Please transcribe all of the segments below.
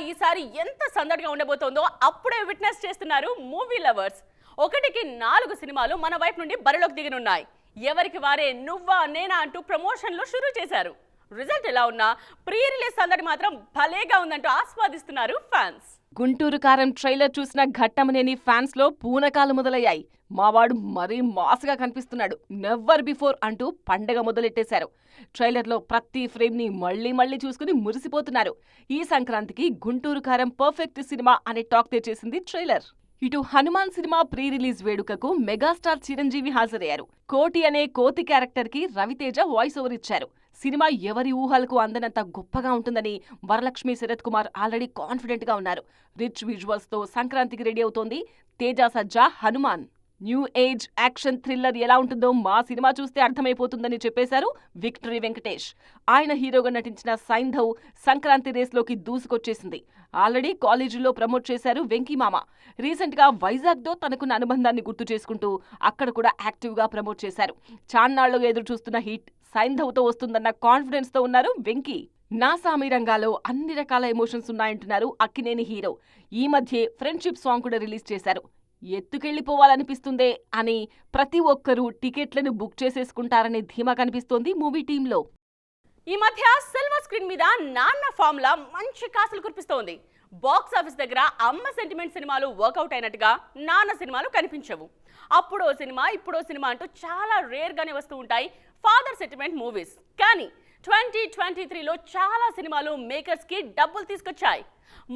ఈసారి ఎంత సందడిగా ఉండబోతోందో అప్పుడే విట్నెస్ చేస్తున్నారు మూవీ లవర్స్. 1కి 4 సినిమాలు మన వైపు నుండి బరిలోకి దిగనున్నాయి. ఎవరికి వారే నువ్వా నేనా అంటూ ప్రమోషన్లు షురూ చేశారు. రిజల్ట్ ఎలా ఉన్నా ప్రీ రిలీజ్ సందడి మాత్రం భలేగా ఉందంటూ ఆస్వాదిస్తున్నారు ఫ్యాన్స్. గుంటూరు కారం ట్రైలర్ చూసిన ఘట్టమనేని ఫ్యాన్స్ లో పూనకాలు మొదలయ్యాయి. మావాడు మరీ మాస్గా కనిపిస్తున్నాడు, నెవర్ బిఫోర్ అంటూ పండగ మొదలెట్టేశారు. ట్రైలర్లో ప్రతి ఫ్రేమ్ ని మళ్లీ చూసుకుని మురిసిపోతున్నారు. ఈ సంక్రాంతికి గుంటూరు కారం పర్ఫెక్ట్ సినిమా అనే టాక్ తెచ్చేసింది ట్రైలర్. ఇటు హనుమాన్ సినిమా ప్రీ రిలీజ్ వేడుకకు మెగాస్టార్ చిరంజీవి హాజరయ్యారు. కోటి అనే కోతి క్యారెక్టర్ కి రవితేజ వాయిస్ ఓవర్ ఇచ్చారు. సినిమా ఎవరి ఊహలకు అందనంత గొప్పగా ఉంటుందని వరలక్ష్మి శరత్ కుమార్ ఆల్రెడీ కాన్ఫిడెంట్ గా ఉన్నారు. రిచ్ విజువల్స్ తో సంక్రాంతికి రెడీ అవుతోంది తేజ సజ్జా Hanuman. New age action thriller ఎలా ఉంటుందో మా సినిమా చూస్తే అర్థమైపోతుందని చెప్పేశారు విక్టరీ వెంకటేష్. ఆయన హీరోగా నటించిన సైంధవ్ సంక్రాంతి రేస్లోకి దూసుకొచ్చేసింది. ఆల్రెడీ కాలేజీలో ప్రమోట్ చేశారు వెంకీమామ. రీసెంట్ గా వైజాగ్ తో తనకున్న అనుబంధాన్ని గుర్తు చేసుకుంటూ అక్కడ కూడా యాక్టివ్ గా ప్రమోట్ చేశారు. చాన్నాళ్లుగా ఎదురు చూస్తున్న హిట్ సైంధవ్ తో వస్తుందన్న కాన్ఫిడెన్స్ తో ఉన్నారు వెంకీ. నా సామి రంగాలో అన్ని రకాల ఎమోషన్స్ ఉన్నాయంటున్నారు అక్కినేని హీరో. ఈ మధ్యే ఫ్రెండ్షిప్ సాంగ్ కూడా రిలీజ్ చేశారు. ఎత్తుకెళ్లిపోవాలనిపిస్తుందే అని ప్రతి ఒక్కరూ టికెట్లను బుక్ చేసేసుకుంటారనే ధీమా కనిపిస్తోంది మూవీ టీంలో. ఈ మధ్య సిల్వర్ స్క్రీన్ మీద నాన్న ఫార్ములా మంచి కాసులు కురిపిస్తోంది. బాక్స్ ఆఫీస్ దగ్గర అమ్మ సెంటిమెంట్ సినిమాలు వర్కౌట్ అయినట్టుగా నాన్న సినిమాలు కనిపించవు. అప్పుడో సినిమా ఇప్పుడో సినిమా అంటూ చాలా రేర్ గానే వస్తూ ఉంటాయి ఫాదర్ సెంటిమెంట్ మూవీస్. కానీ 2023లో చాలా సినిమాలు మేకర్స్ కి డబ్బులు తీసుకొచ్చాయి.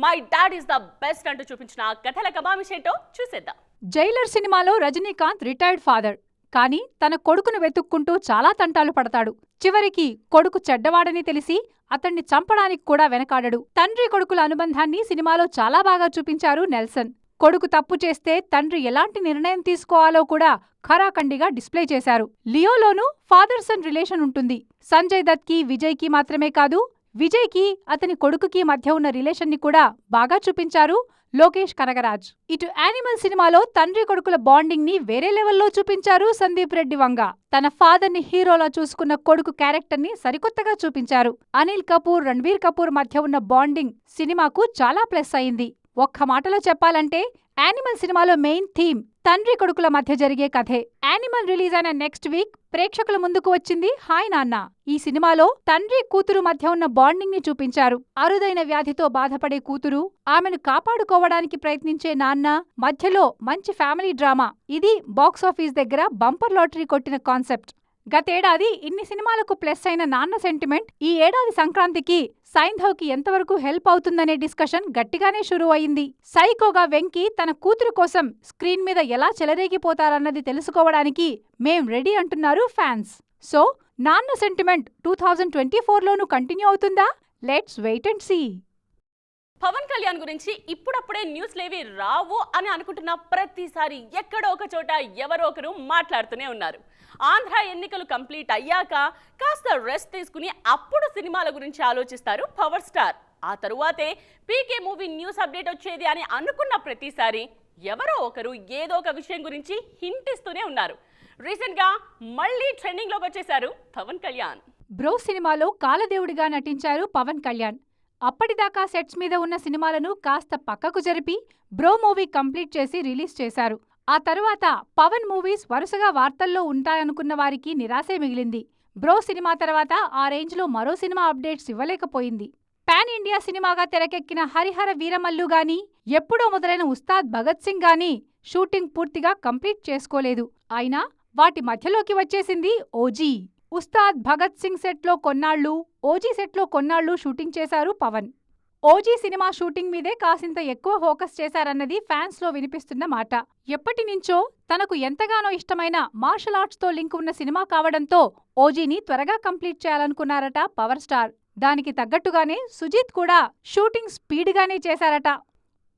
My dad is the best అంటూ చూపించిన కథల కబామిషేంటో చూసేద్దాం. జైలర్ సినిమాలో రజనీకాంత్ రిటైర్డ్ ఫాదర్, కానీ తన కొడుకును వెతుక్కుంటూ చాలా తంటాలు పడతాడు. చివరికి కొడుకు చెడ్డవాడని తెలిసి అతన్ని చంపడానికి కూడా వెనకాడడు. తండ్రి కొడుకుల అనుబంధాన్ని సినిమాలో చాలా బాగా చూపించారు నెల్సన్. కొడుకు తప్పు చేస్తే తండ్రి ఎలాంటి నిర్ణయం తీసుకోవాలో కూడా ఖరాఖండిగా డిస్ప్లే చేశారు. లియోలోనూ ఫాదర్ సన్ రిలేషన్ ఉంటుంది. సంజయ్ దత్ కి విజయ్ కి మాత్రమే కాదు, విజయ్ కి అతని కొడుకుకి మధ్య ఉన్న రిలేషన్ ని కూడా బాగా చూపించారు లోకేష్ కనగరాజ్. ఇటు యానిమల్ సినిమాలో తండ్రి కొడుకుల బాండింగ్ ని వేరే లెవెల్లో చూపించారు సందీప్ రెడ్డి వంగ. తన ఫాదర్ ని హీరోలా చూసుకున్న కొడుకు క్యారెక్టర్ ని సరికొత్తగా చూపించారు. అనిల్ కపూర్ రణ్వీర్ కపూర్ మధ్య ఉన్న బాండింగ్ సినిమాకు చాలా ప్లస్ అయింది. ఒక్క మాటలో చెప్పాలంటే యానిమల్ సినిమాలో మెయిన్ థీమ్ తండ్రి కొడుకుల మధ్య జరిగే కథే. యానిమల్ రిలీజ్ అయిన నెక్స్ట్ వీక్ ప్రేక్షకుల ముందుకు వచ్చింది హాయ్ నాన్న. ఈ సినిమాలో తండ్రి కూతురు మధ్య ఉన్న బాండింగ్ ని చూపించారు. అరుదైన వ్యాధితో బాధపడే కూతురు, ఆమెను కాపాడుకోవడానికి ప్రయత్నించే నాన్న మధ్యలో మంచి ఫ్యామిలీ డ్రామా. ఇది బాక్సాఫీస్ దగ్గర బంపర్ లాటరీ కొట్టిన కాన్సెప్ట్. గతేడాది ఇన్ని సినిమాలకు ప్లస్ అయిన నాన్న సెంటిమెంట్ ఈ ఏడాది సంక్రాంతికి సైంధవ్ కి ఎంతవరకు హెల్ప్ అవుతుందనే డిస్కషన్ గట్టిగానే షురూ అయింది. సైకోగా వెంకీ తన కూతురు కోసం స్క్రీన్ మీద ఎలా చెలరేగిపోతారన్నది తెలుసుకోవడానికి మేం రెడీ అంటున్నారు ఫ్యాన్స్. సో నాన్న సెంటిమెంట్ 2024లోనూ కంటిన్యూ అవుతుందా? Let's wait and see. Pawan Kalyan గురించి ఇప్పుడప్పుడే న్యూస్లేవి రావు అని అనుకుంటున్న ప్రతిసారి ఎక్కడో ఒక చోట ఎవరో ఒకరు మాట్లాడుతూనే ఉన్నారు. ఆంధ్ర ఎన్నికలు కంప్లీట్ అయ్యాక కాస్త రెస్ట్ తీసుకుని అప్పుడు సినిమాల గురించి ఆలోచిస్తారు పవర్ స్టార్. ఆ తరువాతే పీకే మూవీ న్యూస్ అప్డేట్ వచ్చేది అని అనుకున్న ప్రతిసారి ఎవరో ఒకరు ఏదో ఒక విషయం గురించి హింట్ ఇస్తూనే ఉన్నారు. రీసెంట్ గా మళ్ళీ ట్రెండింగ్ లోకి వచ్చేశారు పవన్ కళ్యాణ్. బ్రో సినిమాలో కాలదేవుడిగా నటించారు పవన్ కళ్యాణ్. అప్పటిదాకా సెట్స్ మీద ఉన్న సినిమాలను కాస్త పక్కకు జరిపి బ్రో మూవీ కంప్లీట్ చేసి రిలీజ్ చేశారు. ఆ తరువాత పవన్ మూవీస్ వరుసగా వార్తల్లో ఉంటాయనుకున్న వారికి నిరాశే మిగిలింది. బ్రో సినిమా తర్వాత ఆ రేంజ్లో మరో సినిమా అప్డేట్స్ ఇవ్వలేకపోయింది. పాన్ ఇండియా సినిమాగా తెరకెక్కిన హరిహర వీరమల్లు గాని, ఎప్పుడో మొదలైన ఉస్తాద్ భగత్ సింగ్ గాని షూటింగ్ పూర్తిగా కంప్లీట్ చేసుకోలేదు. అయినా వాటి మధ్యలోకి వచ్చేసింది ఓజీ. ఉస్తాద్ భగత్ సింగ్ సెట్లో కొన్నాళ్లు, ఓజీ సెట్లో కొన్నాళ్లు షూటింగ్ చేశారు పవన్. ఓజీ సినిమా షూటింగ్ మీదే కాసింత ఎక్కువ ఫోకస్ చేశారన్నది ఫ్యాన్స్ లో వినిపిస్తున్న మాట. ఎప్పటినుంచో తనకు ఎంతగానో ఇష్టమైన మార్షల్ ఆర్ట్స్ తో లింక్ ఉన్న సినిమా కావడంతో ఓజీని త్వరగా కంప్లీట్ చేయాలనుకున్నారట పవర్ స్టార్. దానికి తగ్గట్టుగానే సుజీత్ కూడా షూటింగ్ స్పీడ్గానే చేశారట.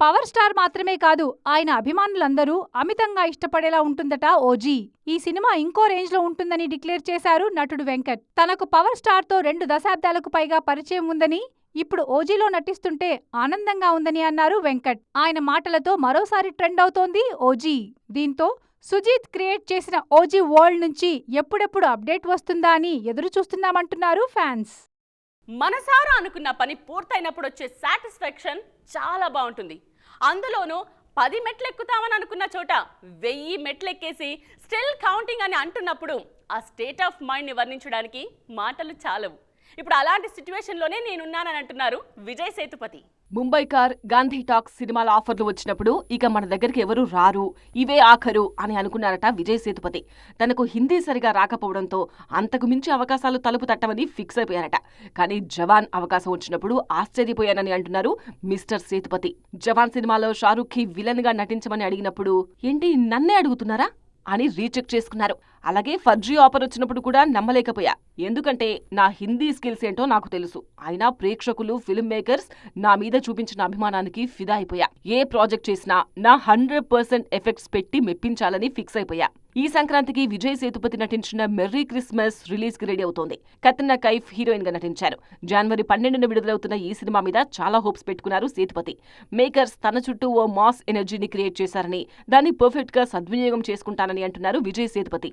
పవర్ స్టార్ మాత్రమే కాదు, ఆయన అభిమానులందరూ అమితంగా ఇష్టపడేలా ఉంటుందట ఓజీ. ఈ సినిమా ఇంకో రేంజ్లో ఉంటుందని డిక్లేర్ చేశారు నటుడు వెంకట్. తనకు పవర్ స్టార్తో 2 దశాబ్దాలకు పైగా పరిచయం ఉందని, ఇప్పుడు ఓజీలో నటిస్తుంటే ఆనందంగా ఉందని అన్నారు వెంకట్. ఆయన మాటలతో మరోసారి ట్రెండ్ అవుతోంది ఓజీ. దీంతో సుజీత్ క్రియేట్ చేసిన ఓజీ వరల్డ్ నుంచి ఎప్పుడెప్పుడు అప్డేట్ వస్తుందా అని ఎదురుచూస్తున్నామంటున్నారు ఫ్యాన్స్. మనసారా అనుకున్న పని పూర్తయినప్పుడు వచ్చే సాటిస్ఫాక్షన్ చాలా బాగుంటుంది. అందులోనూ 10 మెట్లు ఎక్కుతామని అనుకున్న చోట 1000 మెట్లు ఎక్కేసి స్టిల్ కౌంటింగ్ అని అంటున్నప్పుడు ఆ స్టేట్ ఆఫ్ మైండ్ని వర్ణించడానికి మాటలు చాలవు. ఇప్పుడు అలాంటి సిచ్యువేషన్లోనే నేనున్నానని అంటున్నారు విజయ్ సేతుపతి. ముంబై కార్, గాంధీ టాక్స్ సినిమాల ఆఫర్లు వచ్చినప్పుడు ఇక మన దగ్గరికి ఎవరు రారు, ఇవే ఆఖరు అని అనుకున్నారట విజయ్ సేతుపతి. తనకు హిందీ సరిగా రాకపోవడంతో అంతకు మించి అవకాశాలు తలుపు తట్టమని ఫిక్స్ అయిపోయారట. కానీ జవాన్ అవకాశం వచ్చినప్పుడు ఆశ్చర్యపోయానని అంటున్నారు మిస్టర్ సేతుపతి. జవాన్ సినిమాలో షారూఖ్ కి విలన్ గా నటించమని అడిగినప్పుడు ఏంటి నన్నే అడుగుతున్నారా అని రీచెక్ చేసుకున్నారు. అలాగే ఫర్జీ ఆఫర్ వచ్చినప్పుడు కూడా నమ్మలేకపోయా, ఎందుకంటే నా హిందీ స్కిల్స్ ఏంటో నాకు తెలుసు. అయినా ప్రేక్షకులు, ఫిల్మ్ మేకర్స్ నా మీద చూపించిన అభిమానానికి ఫిదా అయిపోయా. ఏ ప్రాజెక్ట్ చేసినా నా 100% ఎఫెక్ట్స్ పెట్టి మెప్పించాలని ఫిక్స్ అయిపోయా. ఈ సంక్రాంతికి విజయ్ సేతుపతి నటించిన మెర్రీ క్రిస్మస్ రిలీజ్ కి రెడీ అవుతోంది. కత్రినా కైఫ్ హీరోయిన్ గా నటించారు. జనవరి 12న విడుదలవుతున్న ఈ సినిమా మీద చాలా హోప్స్ పెట్టుకున్నారు సేతుపతి. మేకర్స్ తన చుట్టూ ఓ మాస్ ఎనర్జీని క్రియేట్ చేశారని, దాన్ని పర్ఫెక్ట్ గా సద్వినియోగం చేసుకుంటానని అంటున్నారు విజయ్ సేతుపతి.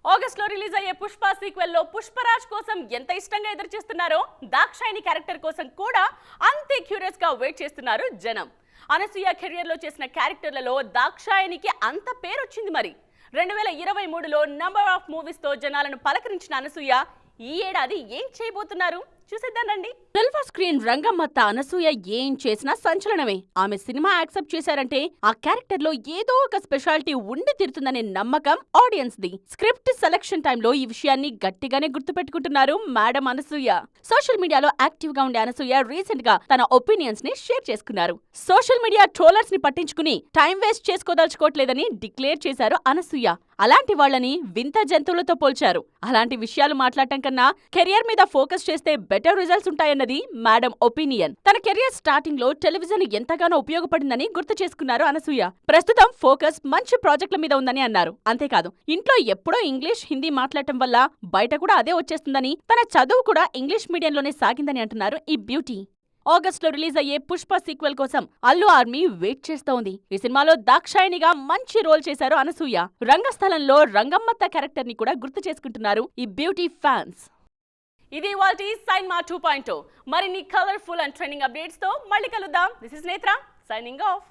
ఆగస్ట్లో రిలీజ్ అయ్యే పుష్ప సీక్వెల్ లో పుష్పరాజ్ కోసం ఎంత ఇష్టంగా ఎదురు చూస్తున్నారో దాక్షాయిని క్యారెక్టర్ కోసం కూడా అంతే క్యూరియస్ గా వెయిట్ చేస్తున్నారు జనం. అనసూయ కెరియర్ లో చేసిన క్యారెక్టర్లలో దాక్షాయినికి అంత పేరు వచ్చింది. మరి 2023లో నంబర్ ఆఫ్ మూవీస్ తో జనాలను పలకరించిన అనసూయ ఈ ఏడాది ఏం చేయబోతున్నారు చూసేద్దాం రండి. సిల్వర్ స్క్రీన్ రంగమ్మత్త అనసూయ ఏం చేసినా సంచలనమే. ఆమె సినిమా యాక్సెప్ట్ చేశారంటే ఆ క్యారెక్టర్ లో ఏదో ఒక స్పెషాలిటీ ఉండి తీరుతుందనే నమ్మకం ఆడియన్స్ ది. స్క్రిప్ట్ సెలక్షన్ టైంలో ఈ విషయాన్ని గట్టిగానే గుర్తుపెట్టుకుంటున్నారు మేడం అనసూయ. సోషల్ మీడియాలో యాక్టివ్ గా ఉండే అనసూయ రీసెంట్ గా తన ఒపీనియన్స్ ని షేర్ చేసుకున్నారు. సోషల్ మీడియా ట్రోలర్స్ ని పట్టించుకుని టైం వేస్ట్ చేసుకోదలుచుకోవట్లేదని డిక్లేర్ చేశారు అనసూయ. అలాంటి వాళ్ళని వింత జంతువులతో పోల్చారు. అలాంటి విషయాలు మాట్లాడటం కన్నా కెరియర్ మీద ఫోకస్ చేస్తే బెటర్ రిజల్ట్స్ ఉంటాయన్నది మేడం ఒపీనియన్. తన కెరియర్ స్టార్టింగ్ లో టెలివిజన్ ఎంతగానో ఉపయోగపడిందని గుర్తు చేసుకున్నారు అనసూయ. ప్రస్తుతం ఫోకస్ మంచి ప్రాజెక్టుల మీద ఉందని అన్నారు. అంతేకాదు ఇంట్లో ఎప్పుడో ఇంగ్లీష్, హిందీ మాట్లాడటం వల్ల బయట కూడా అదే వచ్చేస్తుందని, తన చదువు కూడా ఇంగ్లీష్ మీడియంలోనే సాగిందని అంటున్నారు ఈ బ్యూటీ. ఆగస్టులో రిలీజ్ అయ్యే పుష్ప సీక్వెల్ కోసం అల్లు ఆర్మీ వెయిట్ చేస్తోంది. ఈ సినిమాలో దాక్షాయినిగా మంచి రోల్ చేశారు అనసూయ. రంగస్థలంలో రంగమ్మత్త క్యారెక్టర్ ని కూడా గుర్తు చేసుకుంటున్నారు ఈ బ్యూటీ ఫ్యాన్స్. ఇది ఇవాల్టి సైన్మా 2.0. మరిన్ని కలర్ఫుల్ అండ్ ట్రెండింగ్ అప్డేట్స్ తో మళ్ళీ కలుద్దాం. దిస్ ఇస్ నేత్ర సైనింగ్ ఆఫ్.